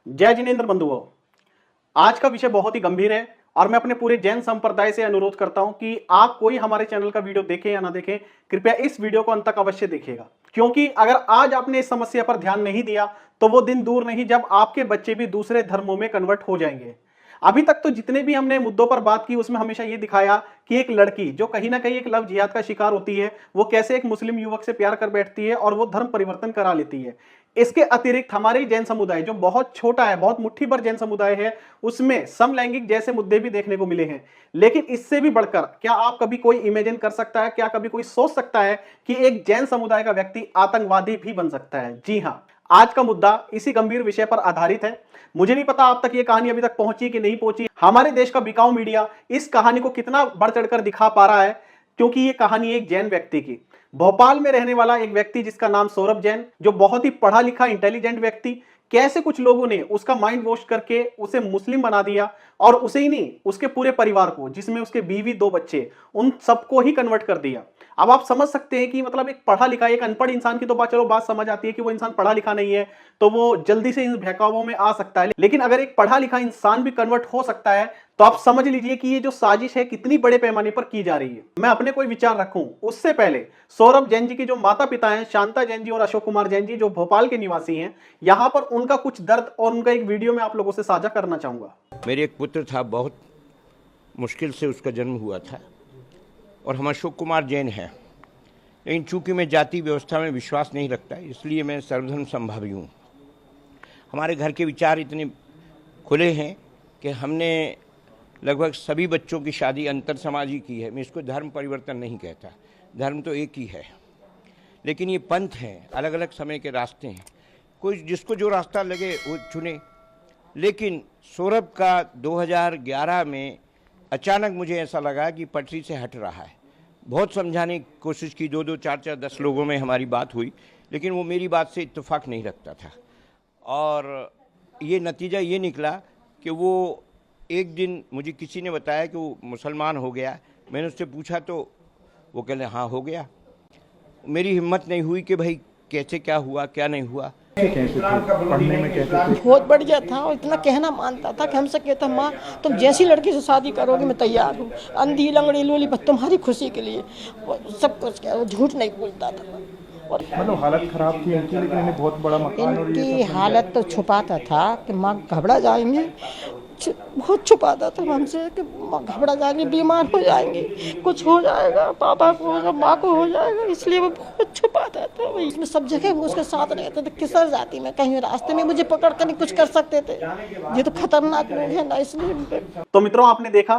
जय जिनेन्द्र बंधुओं। आज का विषय बहुत ही गंभीर है और मैं अपने पूरे जैन संप्रदाय से अनुरोध करता हूं कि आप कोई हमारे चैनल का वीडियो देखें या ना देखें, कृपया इस वीडियो को अंत तक अवश्य देखिएगा, क्योंकि अगर आज आपने इस समस्या पर ध्यान नहीं दिया तो वो दिन दूर नहीं जब आपके बच्चे भी दूसरे धर्मों में कन्वर्ट हो जाएंगे। अभी तक तो जितने भी हमने मुद्दों पर बात की उसमें हमेशा ये दिखाया कि एक लड़की जो कहीं ना कहीं एक लव जिहाद का शिकार होती है, वो कैसे एक मुस्लिम युवक से प्यार कर बैठती है और वो धर्म परिवर्तन करा लेती है। इसके अतिरिक्त हमारे जैन समुदाय जो बहुत छोटा है, बहुत मुट्ठी भर जैन समुदाय है, उसमें समलैंगिक जैसे मुद्दे भी देखने को मिले हैं। लेकिन इससे भी बढ़कर क्या आप कभी कोई इमेजिन कर सकता है, क्या कभी कोई सोच सकता है कि एक जैन समुदाय का व्यक्ति आतंकवादी भी बन सकता है? जी हां, आज का मुद्दा इसी गंभीर विषय पर आधारित है। मुझे नहीं पता आप तक ये कहानी अभी तक पहुंची कि नहीं पहुंची। हमारे देश का बिकाऊ मीडिया इस कहानी को कितना बढ़ चढ़कर दिखा पा रहा है, क्योंकि ये कहानी एक जैन व्यक्ति की, भोपाल में रहने वाला एक व्यक्ति जिसका नाम सौरभ जैन, जो बहुत ही पढ़ा लिखा इंटेलिजेंट व्यक्ति, कैसे कुछ लोगों ने उसका माइंड वॉश करके उसे मुस्लिम बना दिया और उसे ही नहीं, उसके पूरे परिवार को, जिसमें उसके बीवी, 2 बच्चे, उन सबको ही कन्वर्ट कर दिया। अब आप समझ सकते हैं कि मतलब एक पढ़ा लिखा, एक अनपढ़ इंसान की तो बात समझ आती है कि वो इंसान पढ़ा लिखा नहीं है तो वो जल्दी से इन बहकावों में आ सकता है, लेकिन अगर एक पढ़ा लिखा इंसान भी कन्वर्ट हो सकता है तो आप समझ लीजिए कि ये जो साजिश है कितनी बड़े पैमाने पर की जा रही है। मैं अपने कोई विचार रखूं उससे पहले सौरभ जैन जी की जो माता पिता हैं, शांता जैन जी और अशोक कुमार जैन जी, जो भोपाल के निवासी हैं, यहां पर उनका कुछ दर्द और उनका एक वीडियो में आप लोगों से साझा करना चाहूंगा। मेरे एक पुत्र था, बहुत मुश्किल से उसका जन्म हुआ था और हम अशोक कुमार जैन हैं, लेकिन चूंकि मैं जाति व्यवस्था में विश्वास नहीं रखता, इसलिए मैं सर्वधर्म संभावी हूँ। हमारे घर के विचार इतने खुले हैं कि हमने लगभग सभी बच्चों की शादी अंतर समाजी की है। मैं इसको धर्म परिवर्तन नहीं कहता, धर्म तो एक ही है, लेकिन ये पंथ हैं, अलग अलग समय के रास्ते हैं, कोई जिसको जो रास्ता लगे वो चुने। लेकिन सौरभ का 2011 में अचानक मुझे ऐसा लगा कि पटरी से हट रहा है। बहुत समझाने की कोशिश की, 2-2, 4-4, 10 लोगों में हमारी बात हुई, लेकिन वो मेरी बात से इत्तेफाक नहीं रखता था और ये नतीजा ये निकला कि वो एक दिन मुझे किसी ने बताया कि वो मुसलमान हो गया। मैंने उससे पूछा तो वो कहले हाँ हो गया। मेरी हिम्मत नहीं हुई कि भाई कैसे, क्या हुआ क्या नहीं हुआ। पढ़ने में कैसे बहुत बढ़िया था और इतना कहना मानता था कि हमसे कहता, माँ तुम जैसी लड़की से शादी करोगे मैं तैयार हूँ, अंधी लंगड़ी लूली बस तुम्हारी खुशी के लिए, सब कुछ क्या, झूठ नहीं बोलता था। और मतलब हालत खराब थी इनकी, लेकिन इन्हें बहुत बड़ा मकान और ये इनकी सब हालत तो छुपाता था कि माँ घबरा जाएंगी, बहुत छुपाता था हमसे कि माँ घबरा जाएंगी, बीमार हो जाएंगी, कुछ हो जाएगा, पापा को होगा, माँ को हो जाएगा, इसलिए वो बहुत छुपाता था। वही इसमें सब जगह वो उसके साथ रहते थे। किसर जाती में कहीं रास्ते में मुझे पकड़ कर नहीं कुछ कर सकते थे, ये तो खतरनाक लोग है ना, इसलिए। तो मित्रों, आपने देखा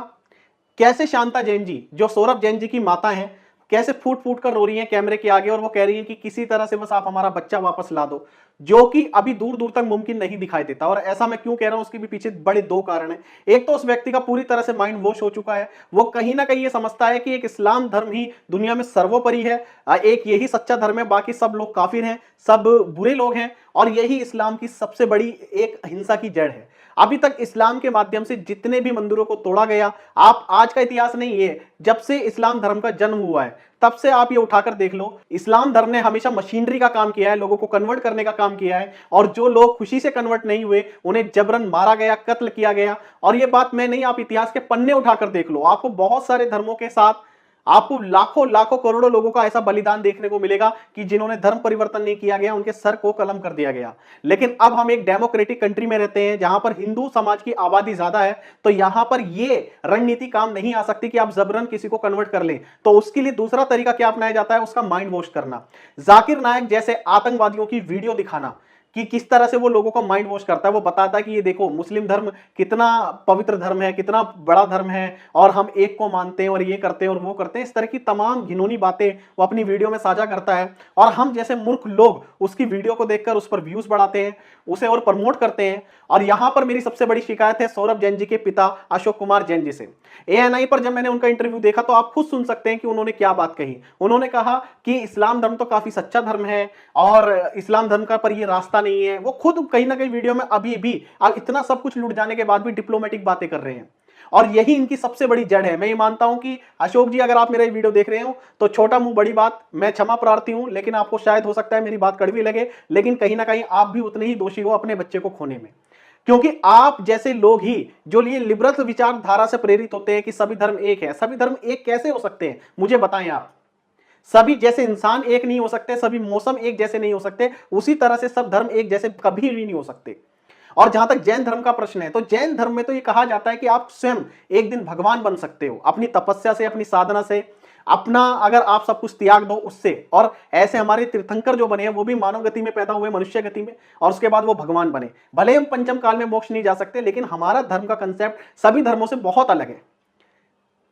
कैसे शांता जैन जी, जो सौरभ जैन जी की माता हैं, कैसे फूट फूट कर रो रही हैं कैमरे के आगे और वो कह रही हैं कि किसी तरह से बस आप हमारा बच्चा वापस ला दो, जो कि अभी दूर दूर तक मुमकिन नहीं दिखाई देता। और ऐसा मैं क्यों कह रहा हूं, उसके भी पीछे बड़े 2 कारण हैं। एक तो उस व्यक्ति का पूरी तरह से माइंड वॉश हो चुका है, वो कहीं ना कहीं ये समझता है कि एक इस्लाम धर्म ही दुनिया में सर्वोपरि है, एक यही सच्चा धर्म है, बाकी सब लोग काफिर हैं, सब बुरे लोग हैं और यही इस्लाम की सबसे बड़ी एक हिंसा की जड़ है। अभी तक इस्लाम के माध्यम से जितने भी मंदिरों को तोड़ा गया, आप आज का इतिहास नहीं है, जब से इस्लाम धर्म का जन्म हुआ है तब से आप ये उठाकर देख लो, इस्लाम धर्म ने हमेशा मशीनरी का काम किया है, लोगों को कन्वर्ट करने का काम किया है, और जो लोग खुशी से कन्वर्ट नहीं हुए उन्हें जबरन मारा गया, कत्ल किया गया। और ये बात मैं नहीं, आप इतिहास के पन्ने उठाकर देख लो, आपको बहुत सारे धर्मों के साथ आपको लाखों लाखों करोड़ों लोगों का ऐसा बलिदान देखने को मिलेगा कि जिन्होंने धर्म परिवर्तन नहीं किया गया, उनके सर को कलम कर दिया गया। लेकिन अब हम एक डेमोक्रेटिक कंट्री में रहते हैं जहां पर हिंदू समाज की आबादी ज्यादा है, तो यहां पर यह रणनीति काम नहीं आ सकती कि आप जबरन किसी को कन्वर्ट कर लें। तो उसके लिए दूसरा तरीका क्या अपनाया जाता है, उसका माइंड वॉश करना, जाकिर नायक जैसे आतंकवादियों की वीडियो दिखाना कि किस तरह से वो लोगों को माइंड वॉश करता है। वो बताता है कि ये देखो मुस्लिम धर्म कितना पवित्र धर्म है, कितना बड़ा धर्म है, और हम एक को मानते हैं और ये करते हैं और वो करते हैं। इस तरह की तमाम घिनौनी बातें वो अपनी वीडियो में साझा करता है और हम जैसे मूर्ख लोग उसकी वीडियो को देखकर उस पर व्यूज बढ़ाते हैं, उसे और प्रमोट करते हैं। और यहां पर मेरी सबसे बड़ी शिकायत है सौरभ जैन जी के पिता अशोक कुमार जैन जी से। ANI पर जब मैंने उनका इंटरव्यू देखा तो आप खुद सुन सकते हैं कि उन्होंने क्या बात कही। उन्होंने कहा कि इस्लाम धर्म तो काफी सच्चा धर्म है और इस्लाम धर्म का पर ये रास्ता नहीं है। वो खुद कहीं ना कहीं वीडियो में अभी भी इतना सब कुछ लूट जाने के बाद भी डिप्लोमेटिक बातें कर रहे हैं, और यही इनकी सबसे बड़ी जड़ है। मैं ये मानता हूं कि अशोक जी, अगर आप मेरा वीडियो देख रहे हो तो छोटा मुंह बड़ी बात, मैं क्षमा प्रार्थी हूं, लेकिन आपको शायद हो सकता है मेरी बात कड़वी लगे, लेकिन कहीं ना कहीं आप भी उतने ही दोषी हो अपने बच्चे को खोने में। क्योंकि आप जैसे लोग ही जो ये लिबरल विचारधारा से प्रेरित होते हैं कि सभी धर्म एक है। सभी धर्म एक कैसे हो सकते हैं, मुझे बताएं आप। सभी जैसे इंसान एक नहीं हो सकते, सभी मौसम एक जैसे नहीं हो सकते, उसी तरह से सब धर्म एक जैसे कभी भी नहीं हो सकते। और जहां तक जैन धर्म का प्रश्न है, तो जैन धर्म में तो ये कहा जाता है कि आप स्वयं एक दिन भगवान बन सकते हो अपनी तपस्या से, अपनी साधना से, अपना अगर आप सब कुछ त्याग दो उससे। और ऐसे हमारे तीर्थंकर जो बने हैं वो भी मानव गति में पैदा हुए, मनुष्य गति में, और उसके बाद वो भगवान बने। भले हम पंचम काल में मोक्ष नहीं जा सकते, लेकिन हमारा धर्म का कंसेप्ट सभी धर्मों से बहुत अलग है।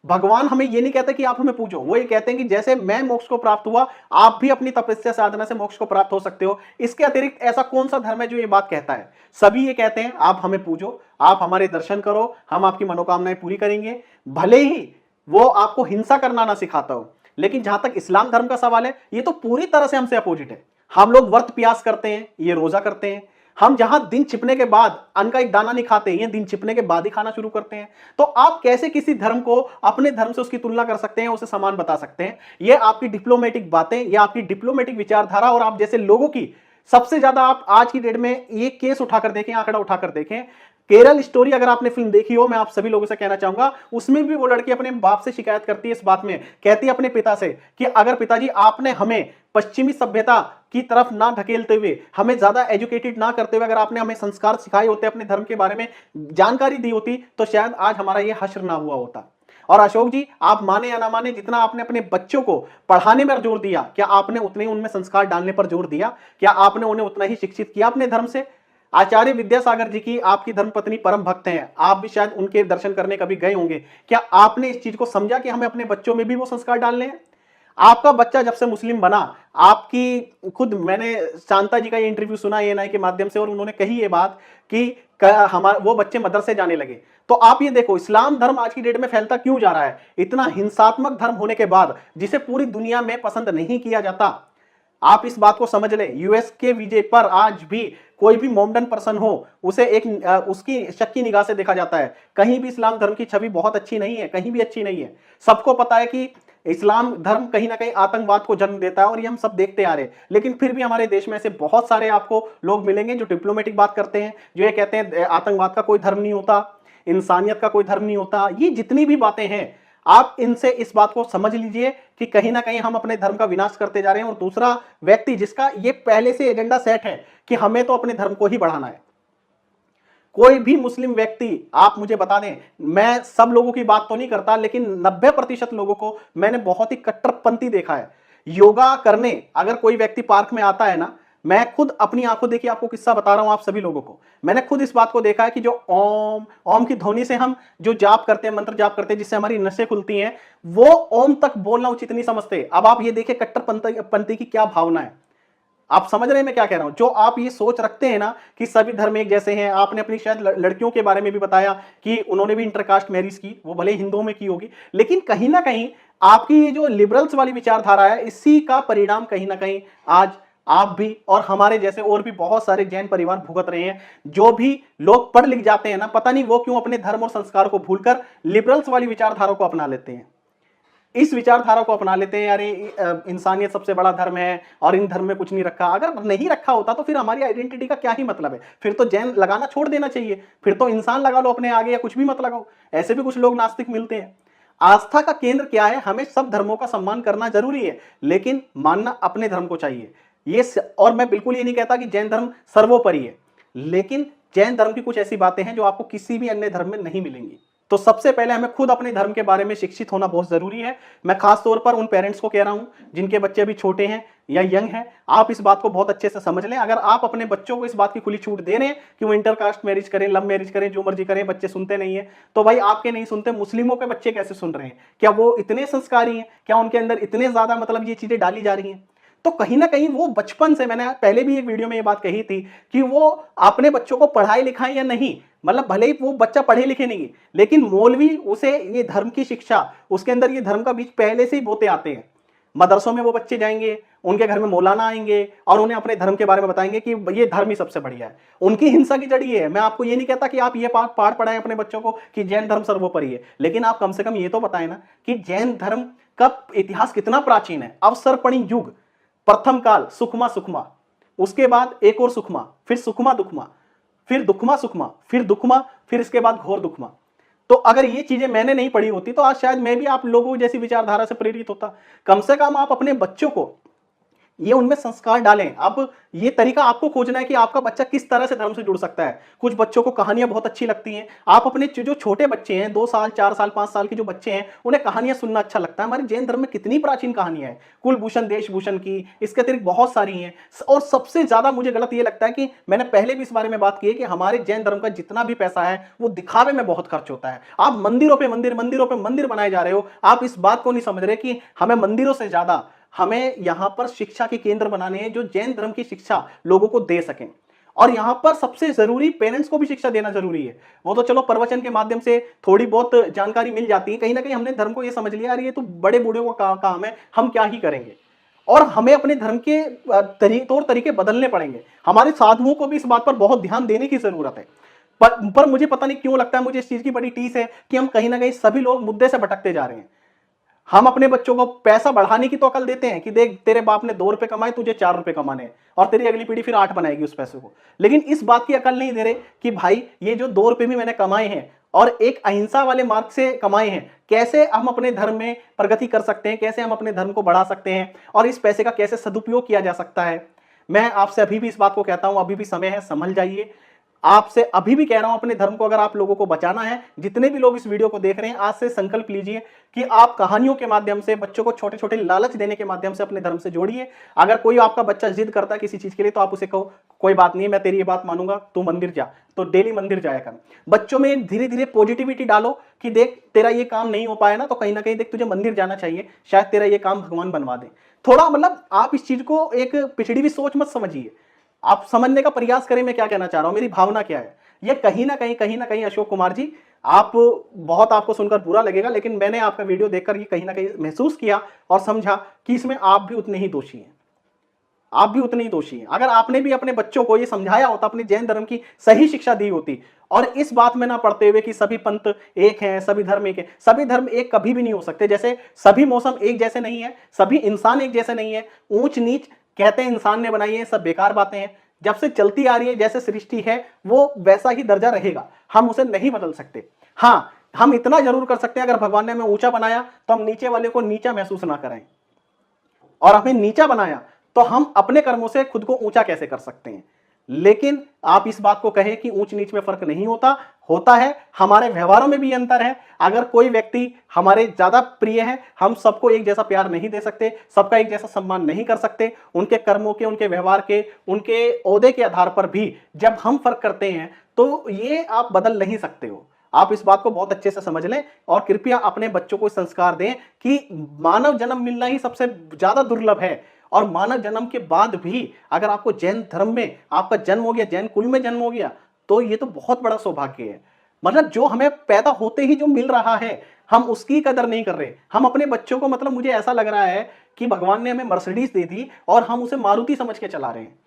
भगवान हमें ये नहीं कहते कि आप हमें पूजो, वो ये कहते हैं कि जैसे मैं मोक्ष को प्राप्त हुआ, आप भी अपनी तपस्या साधना से मोक्ष को प्राप्त हो सकते हो। इसके अतिरिक्त ऐसा कौन सा धर्म है जो ये बात कहता है? सभी ये कहते हैं आप हमें पूजो, आप हमारे दर्शन करो, हम आपकी मनोकामनाएं पूरी करेंगे, भले ही वो आपको हिंसा करना ना सिखाता हो। लेकिन जहां तक इस्लाम धर्म का सवाल है, ये तो पूरी तरह से हमसे अपोजिट है। हम लोग व्रत प्यास करते हैं, ये रोजा करते हैं। हम जहां दिन छिपने के बाद अन्न का एक दाना नहीं खाते, ये दिन छिपने के बाद ही खाना शुरू करते हैं। तो आप कैसे किसी धर्म को अपने धर्म से उसकी तुलना कर सकते हैं, उसे समान बता सकते हैं? ये आपकी डिप्लोमेटिक बातें, ये आपकी डिप्लोमेटिक विचारधारा, और आप जैसे लोगों की सबसे ज्यादा, आप आज की डेट में ये केस उठाकर देखें, आंकड़ा उठाकर देखें, केरल स्टोरी अगर आपने फिल्म देखी हो, मैं आप सभी लोगों से कहना चाहूंगा, उसमें भी वो लड़की अपने बाप से शिकायत करती है इस बात में, कहती है अपने पिता से कि अगर पिताजी आपने हमें पश्चिमी सभ्यता की तरफ ना ढकेलते हुए, हमें ज्यादा एजुकेटेड ना करते हुए, अगर आपने हमें संस्कार सिखाए होते, अपने धर्म के बारे में जानकारी दी होती, तो शायद आज हमारा ये हश्र ना हुआ होता। और अशोक जी, आप माने या ना माने, जितना आपने अपने बच्चों को पढ़ाने पर जोर दिया, क्या आपने उतने ही उनमें संस्कार डालने पर जोर दिया? क्या आपने उन्हें उतना ही शिक्षित किया अपने धर्म से? आचार्य विद्यासागर जी की आपकी धर्मपत्नी परम भक्त हैं, आप भी शायद उनके दर्शन करने कभी गए होंगे। क्या आपने इस चीज को समझा कि हमें अपने बच्चों में भी वो संस्कार डालने हैं? आपका बच्चा जब से मुस्लिम बना, आपकी खुद मैंने शांता जी का ये इंटरव्यू सुना एएनआई के माध्यम से, और उन्होंने कही ये बात कि हमारे वो बच्चे मदरसे जाने लगे। तो आप ये देखो, इस्लाम धर्म आज की डेट में फैलता क्यों जा रहा है? इतना हिंसात्मक धर्म होने के बाद, जिसे पूरी दुनिया में पसंद नहीं किया जाता। आप इस बात को समझ ले, यूएस के विजय पर आज भी कोई भी मोमडन पर्सन हो, उसे एक उसकी शक की निगाह से देखा जाता है। कहीं भी इस्लाम धर्म की छवि बहुत अच्छी नहीं है, कहीं भी अच्छी नहीं है। सबको पता है कि इस्लाम धर्म कहीं ना कहीं आतंकवाद को जन्म देता है, और ये हम सब देखते आ रहे हैं। लेकिन फिर भी हमारे देश में ऐसे बहुत सारे आपको लोग मिलेंगे जो डिप्लोमेटिक बात करते हैं, जो ये कहते हैं आतंकवाद का कोई धर्म नहीं होता, इंसानियत का कोई धर्म नहीं होता। ये जितनी भी बातें हैं, आप इनसे इस बात को समझ लीजिए कि कहीं ना कहीं हम अपने धर्म का विनाश करते जा रहे हैं। और दूसरा व्यक्ति जिसका ये पहले से एजेंडा सेट है कि हमें तो अपने धर्म को ही बढ़ाना है, कोई भी मुस्लिम व्यक्ति आप मुझे बता दें, मैं सब लोगों की बात तो नहीं करता, लेकिन 90% लोगों को मैंने बहुत ही कट्टरपंथी देखा है योगा करने। अगर कोई व्यक्ति पार्क में आता है ना, मैं खुद अपनी आंखों देखिए, आपको किस्सा बता रहा हूं आप सभी लोगों को, मैंने खुद इस बात को देखा है कि जो ओम ओम की ध्वनि से हम जो जाप करते हैं, मंत्र जाप करते हैं, जिससे हमारी नसें खुलती हैं, वो ओम तक बोलना उचित नहीं समझते। अब आप ये देखिए कट्टरपंथी की क्या भावना है। आप समझ रहे हैं मैं क्या कह रहा हूं? जो आप ये सोच रखते हैं ना कि सभी धर्म एक जैसे हैं। आपने अपनी शायद लड़कियों के बारे में भी बताया कि उन्होंने भी इंटरकास्ट मैरिज की, वो भले हिंदुओं में की होगी, लेकिन कहीं ना कहीं आपकी ये जो लिबरल्स वाली विचारधारा है, इसी का परिणाम कहीं ना कहीं आज आप भी और हमारे जैसे और भी बहुत सारे जैन परिवार भुगत रहे हैं। जो भी लोग पढ़ लिख जाते हैं ना, पता नहीं वो क्यों अपने धर्म और संस्कार को भूलकर लिबरल्स वाली विचारधारा को अपना लेते हैं। इस विचारधारा को अपना लेते हैं, अरे इंसानियत सबसे बड़ा धर्म है और इन धर्म में कुछ नहीं रखा। अगर नहीं रखा होता तो फिर हमारी आइडेंटिटी का क्या ही मतलब है? फिर तो जैन लगाना छोड़ देना चाहिए, फिर तो इंसान लगा लो अपने आगे, या कुछ भी मत लगाओ। ऐसे भी कुछ लोग नास्तिक मिलते हैं। आस्था का केंद्र क्या है? हमें सब धर्मों का सम्मान करना जरूरी है, लेकिन मानना अपने धर्म को चाहिए। और मैं बिल्कुल ये नहीं कहता कि जैन धर्म सर्वोपरि है, लेकिन जैन धर्म की कुछ ऐसी बातें हैं जो आपको किसी भी अन्य धर्म में नहीं मिलेंगी। तो सबसे पहले हमें खुद अपने धर्म के बारे में शिक्षित होना बहुत जरूरी है। मैं खास तौर पर उन पेरेंट्स को कह रहा हूं जिनके बच्चे अभी छोटे हैं या यंग हैं, आप इस बात को बहुत अच्छे से समझ लें। अगर आप अपने बच्चों को इस बात की खुली छूट दे रहे हैं कि वो इंटरकास्ट मैरिज करें, लव मैरिज करें, जो मर्जी करें, बच्चे सुनते नहीं है, तो भाई आपके नहीं सुनते, मुस्लिमों के बच्चे कैसे सुन रहे हैं? क्या वो इतने संस्कारी हैं? क्या उनके अंदर इतने ज्यादा मतलब ये चीजें डाली जा रही हैं? तो कहीं ना कहीं वो बचपन से, मैंने पहले भी एक वीडियो में ये बात कही थी कि वो अपने बच्चों को पढ़ाई लिखाएं या नहीं, मतलब भले ही वो बच्चा पढ़े लिखे नहीं, लेकिन मौलवी उसे ये धर्म की शिक्षा, उसके अंदर ये धर्म का बीज पहले से ही बोते आते हैं। मदरसों में वो बच्चे जाएंगे, उनके घर में मौलाना आएंगे और उन्हें अपने धर्म के बारे में बताएंगे कि ये धर्म ही सबसे बढ़िया है। उनकी हिंसा की जड़ ये है। मैं आपको ये नहीं कहता कि आप ये पाठ पढ़ाएं अपने बच्चों को कि जैन धर्म सर्वोपरि है, लेकिन आप कम से कम ये तो बताएं ना कि जैन धर्म का इतिहास कितना प्राचीन है। अवसरपणी युग, प्रथम काल सुखमा, उसके बाद एक और सुखमा, फिर सुखमा दुखमा, फिर दुखमा सुखमा, फिर दुखमा, फिर इसके बाद घोर दुखमा। तो अगर ये चीजें मैंने नहीं पढ़ी होती तो आज शायद मैं भी आप लोगों जैसी विचारधारा से प्रेरित होता। कम से कम आप अपने बच्चों को ये उनमें संस्कार डालें। अब ये तरीका आपको खोजना है कि आपका बच्चा किस तरह से धर्म से जुड़ सकता है। कुछ बच्चों को कहानियां बहुत अच्छी लगती हैं। आप अपने जो छोटे बच्चे हैं, 2 साल 4 साल 5 साल के जो बच्चे हैं, उन्हें कहानियां सुनना अच्छा लगता है। हमारे जैन धर्म में कितनी प्राचीन कहानियां हैं, कुलभूषण देशभूषण की, इसके अतिरिक्त बहुत सारी हैं। और सबसे ज्यादा मुझे गलत ये लगता है कि मैंने पहले भी इस बारे में बात की है कि हमारे जैन धर्म का जितना भी पैसा है वो दिखावे में बहुत खर्च होता है। आप मंदिरों पे मंदिर बनाए जा रहे हो। आप इस बात को नहीं समझ रहे कि हमें मंदिरों से ज्यादा हमें यहां पर शिक्षा के केंद्र बनाने हैं जो जैन धर्म की शिक्षा लोगों को दे सकें। और यहां पर सबसे जरूरी पेरेंट्स को भी शिक्षा देना जरूरी है। वो तो चलो प्रवचन के माध्यम से थोड़ी बहुत जानकारी मिल जाती है, कहीं ना कहीं हमने धर्म को ये समझ लिया यार ये तो बड़े बूढ़े का काम है, हम क्या ही करेंगे। और हमें अपने धर्म के तौर तरीके बदलने पड़ेंगे। हमारे साधुओं को भी इस बात पर बहुत ध्यान देने की जरूरत है। पर मुझे पता नहीं क्यों लगता है, मुझे इस चीज की बड़ी टीस है कि हम कहीं ना कहीं सभी लोग मुद्दे से भटकते जा रहे हैं। हम अपने बच्चों को पैसा बढ़ाने की तो अकल देते हैं कि देख तेरे बाप ने 2 रुपए कमाए, तुझे 4 रुपए कमाने हैं, और तेरी अगली पीढ़ी फिर 8 बनाएगी उस पैसे को। लेकिन इस बात की अकल नहीं दे रहे कि भाई ये जो 2 रुपए भी मैंने कमाए हैं और एक अहिंसा वाले मार्ग से कमाए हैं, कैसे हम अपने धर्म में प्रगति कर सकते हैं, कैसे हम अपने धर्म को बढ़ा सकते हैं और इस पैसे का कैसे सदुपयोग किया जा सकता है। मैं आपसे अभी भी इस बात को कहता हूं, अभी भी समय है, संभल जाइए। आपसे अभी भी कह रहा हूं, अपने धर्म को अगर आप लोगों को बचाना है, जितने भी लोग इस वीडियो को देख रहे हैं, आज से संकल्प लीजिए कि आप कहानियों के माध्यम से बच्चों को छोटे छोटे लालच देने के माध्यम से अपने धर्म से जोड़िए। अगर कोई आपका बच्चा जिद करता है किसी चीज के लिए तो आप उसे कहो कोई बात नहीं है, मैं तेरी ये बात मानूंगा, तू मंदिर जा, तो डेली मंदिर जाया कर। बच्चों में धीरे धीरे पॉजिटिविटी डालो कि देख तेरा ये काम नहीं हो पाया ना, तो कहीं ना कहीं देख तुझे मंदिर जाना चाहिए, शायद तेरा ये काम भगवान बनवा दे। थोड़ा मतलब आप इस चीज को एक पिछड़ी हुई सोच मत समझिए, आप समझने का प्रयास करें मैं क्या कहना चाह रहा हूं, मेरी भावना क्या है। ये कहीं ना कहीं अशोक कुमार जी, आप बहुत आपको सुनकर बुरा लगेगा, लेकिन मैंने आपका वीडियो देखकर ये कहीं ना कहीं महसूस किया और समझा कि इसमें आप भी उतने ही दोषी हैं। आप भी उतने ही दोषी हैं। अगर आपने भी अपने बच्चों को ये समझाया होता, अपनी जैन धर्म की सही शिक्षा दी होती, और इस बात में ना पढ़ते हुए कि सभी पंथ एक हैं, सभी धर्म एक है। सभी धर्म एक कभी भी नहीं हो सकते। जैसे सभी मौसम एक जैसे नहीं है, सभी इंसान एक जैसे नहीं है। ऊंच नीच कहते हैं इंसान ने बनाई है, सब बेकार बातें हैं। जब से चलती आ रही है, जैसे सृष्टि है वो वैसा ही दर्जा रहेगा, हम उसे नहीं बदल सकते। हाँ, हम इतना जरूर कर सकते हैं, अगर भगवान ने हमें ऊंचा बनाया तो हम नीचे वाले को नीचा महसूस ना करें, और हमें नीचा बनाया तो हम अपने कर्मों से खुद को ऊंचा कैसे कर सकते हैं। लेकिन आप इस बात को कहें कि ऊंच नीच में फर्क नहीं होता है। हमारे व्यवहारों में भी अंतर है। अगर कोई व्यक्ति हमारे ज्यादा प्रिय है, हम सबको एक जैसा प्यार नहीं दे सकते, सबका एक जैसा सम्मान नहीं कर सकते। उनके कर्मों के, उनके व्यवहार के, उनके ओहदे के आधार पर भी जब हम फर्क करते हैं तो ये आप बदल नहीं सकते हो। आप इस बात को बहुत अच्छे से समझ लें और कृपया अपने बच्चों को संस्कार दें कि मानव जन्म मिलना ही सबसे ज्यादा दुर्लभ है, और मानव जन्म के बाद भी अगर आपको जैन धर्म में आपका जन्म हो गया, जैन कुल में जन्म हो गया, तो ये तो बहुत बड़ा सौभाग्य है। मतलब जो हमें पैदा होते ही जो मिल रहा है, हम उसकी कदर नहीं कर रहे। हम अपने बच्चों को, मतलब मुझे ऐसा लग रहा है कि भगवान ने हमें मर्सिडीज दे दी और हम उसे मारुति समझ के चला रहे हैं।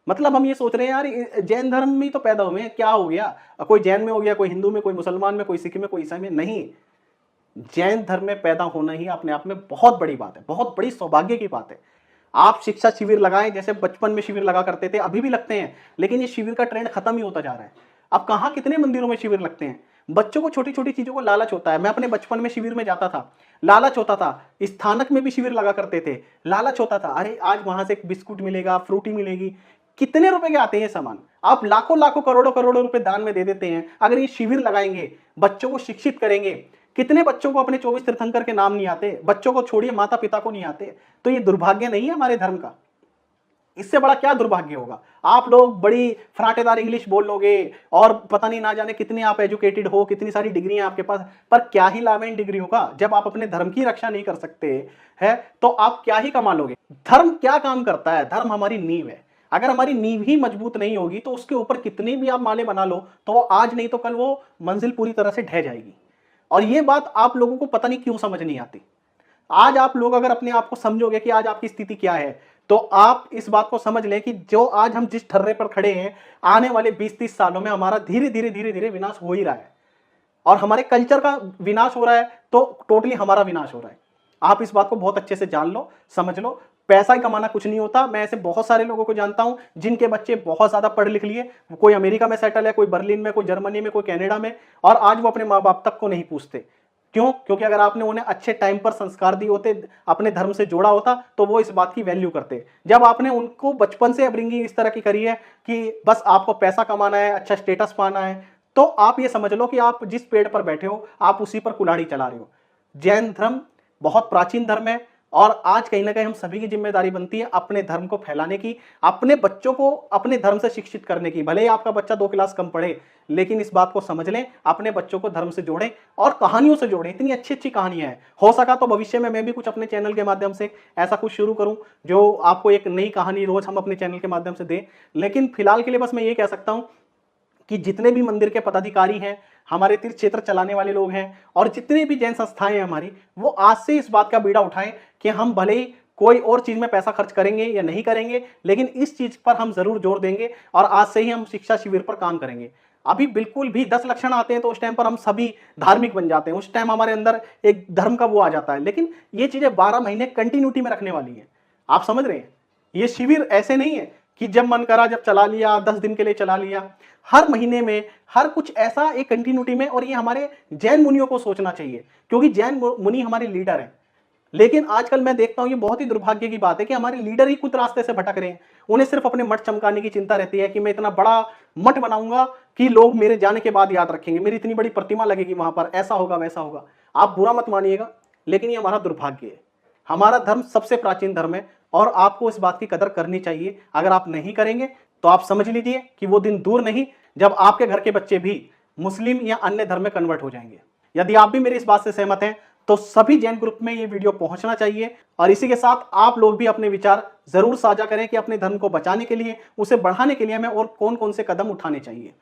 मतलब हम ये सोच रहे हैं यार जैन धर्म में ही तो पैदा हुए हैं, क्या हो गया, कोई जैन में हो गया, कोई हिंदू में, कोई मुसलमान में, कोई सिख में, कोई ईसाई में। नहीं, जैन धर्म में पैदा होना ही अपने आप में बहुत बड़ी बात है, बहुत बड़ी सौभाग्य की बात है। आप शिक्षा शिविर लगाएं, जैसे बचपन में शिविर लगा करते थे, अभी भी लगते हैं, लेकिन ये शिविर का ट्रेंड खत्म ही होता जा रहा है। अब कहाँ कितने मंदिरों में शिविर लगते हैं। बच्चों को छोटी छोटी चीजों को लालच होता है। मैं अपने बचपन में शिविर में जाता था, लालच होता था। स्थानक में भी शिविर लगा करते थे, लालच होता था, अरे आज वहां से एक बिस्कुट मिलेगा, फ्रूटी मिलेगी। कितने रुपए के आते हैं सामान, आप लाखों लाखों करोड़ों करोड़ों रुपए दान में दे देते हैं। अगर ये शिविर लगाएंगे, बच्चों को शिक्षित करेंगे, कितने बच्चों को अपने 24 तीर्थंकर के नाम नहीं आते, बच्चों को छोड़िए माता पिता को नहीं आते। तो ये दुर्भाग्य नहीं है हमारे धर्म का, इससे बड़ा क्या दुर्भाग्य होगा। आप लोग बड़ी फराटेदार इंग्लिश बोल लोगे और पता नहीं ना जाने कितने आप एजुकेटेड हो, कितनी सारी डिग्रियां आपके पास, पर क्या ही लाभ है इन डिग्रियों का जब आप अपने धर्म की रक्षा नहीं कर सकते है, तो आप क्या ही कमा लोगे। धर्म क्या काम करता है, धर्म हमारी नींव है। अगर हमारी नींव ही मजबूत नहीं होगी तो उसके ऊपर कितनी भी आप माले बना लो तो वो आज नहीं तो कल वो मंजिल पूरी तरह से ढह जाएगी। और ये बात आप लोगों को पता नहीं क्यों समझ नहीं आती। आज आप लोग अगर अपने आप को समझोगे कि आज आपकी स्थिति क्या है, तो आप इस बात को समझ लें कि जो आज हम जिस ठर्रे पर खड़े हैं, आने वाले 20-30 सालों में हमारा धीरे धीरे विनाश हो ही रहा है। और हमारे कल्चर का विनाश हो रहा है तो टोटली हमारा विनाश हो रहा है। आप इस बात को बहुत अच्छे से जान लो, समझ लो। पैसा ही कमाना कुछ नहीं होता। मैं ऐसे बहुत सारे लोगों को जानता हूं जिनके बच्चे बहुत ज्यादा पढ़ लिख लिए, कोई अमेरिका में सेटल है, कोई बर्लिन में, कोई जर्मनी में, कोई कनाडा में, और आज वो अपने माँ बाप तक को नहीं पूछते। क्यों? क्योंकि अगर आपने उन्हें अच्छे टाइम पर संस्कार दिए होते, अपने धर्म से जोड़ा होता, तो वो इस बात की वैल्यू करते। जब आपने उनको बचपन से अपब्रिंगिंग इस तरह की करी है कि बस आपको पैसा कमाना है, अच्छा स्टेटस पाना है, तो आप ये समझ लो कि आप जिस पेड़ पर बैठे हो आप उसी पर कुल्हाड़ी चला रहे हो। जैन धर्म बहुत प्राचीन धर्म है और आज कहीं ना कहीं हम सभी की जिम्मेदारी बनती है अपने धर्म को फैलाने की, अपने बच्चों को अपने धर्म से शिक्षित करने की। भले ही आपका बच्चा 2 क्लास कम पढ़े, लेकिन इस बात को समझ लें, अपने बच्चों को धर्म से जोड़ें और कहानियों से जोड़ें। इतनी अच्छी अच्छी कहानियां हैं। हो सका तो भविष्य में मैं भी कुछ अपने चैनल के माध्यम से ऐसा कुछ शुरू करूं जो आपको एक नई कहानी रोज हम अपने चैनल के माध्यम से दें। लेकिन फिलहाल के लिए बस मैं ये कह सकता हूं कि जितने भी मंदिर के पदाधिकारी हैं, हमारे तीर्थ क्षेत्र चलाने वाले लोग हैं और जितने भी जैन संस्थाएं हैं हमारी, वो आज से इस बात का बीड़ा उठाएं कि हम भले ही कोई और चीज में पैसा खर्च करेंगे या नहीं करेंगे, लेकिन इस चीज पर हम जरूर जोर देंगे और आज से ही हम शिक्षा शिविर पर काम करेंगे। अभी बिल्कुल भी 10 लक्षण आते हैं तो उस टाइम पर हम सभी धार्मिक बन जाते हैं, उस टाइम हमारे अंदर एक धर्म का वो आ जाता है। लेकिन ये चीजें 12 महीने कंटिन्यूटी में रखने वाली है। आप समझ रहे हैं? ये शिविर ऐसे नहीं है कि जब मन करा जब चला लिया, 10 दिन के लिए चला लिया। हर महीने में हर कुछ ऐसा एक कंटिन्यूटी में, और ये हमारे जैन मुनियों को सोचना चाहिए क्योंकि जैन मुनि हमारे लीडर हैं। लेकिन आजकल मैं देखता हूं, ये बहुत ही दुर्भाग्य की बात है कि हमारे लीडर ही खुद रास्ते से भटक रहे हैं। उन्हें सिर्फ अपने मठ चमकाने की चिंता रहती है कि मैं इतना बड़ा मठ बनाऊंगा कि लोग मेरे जाने के बाद याद रखेंगे, मेरी इतनी बड़ी प्रतिमा लगेगी वहां पर, ऐसा होगा वैसा होगा। आप बुरा मत मानिएगा, लेकिन ये हमारा दुर्भाग्य है। हमारा धर्म सबसे प्राचीन धर्म है और आपको इस बात की कदर करनी चाहिए। अगर आप नहीं करेंगे तो आप समझ लीजिए कि वो दिन दूर नहीं जब आपके घर के बच्चे भी मुस्लिम या अन्य धर्म में कन्वर्ट हो जाएंगे। यदि आप भी मेरी इस बात से सहमत हैं तो सभी जैन ग्रुप में ये वीडियो पहुंचना चाहिए और इसी के साथ आप लोग भी अपने विचार जरूर साझा करें कि अपने धर्म को बचाने के लिए, उसे बढ़ाने के लिए हमें और कौन कौन से कदम उठाने चाहिए।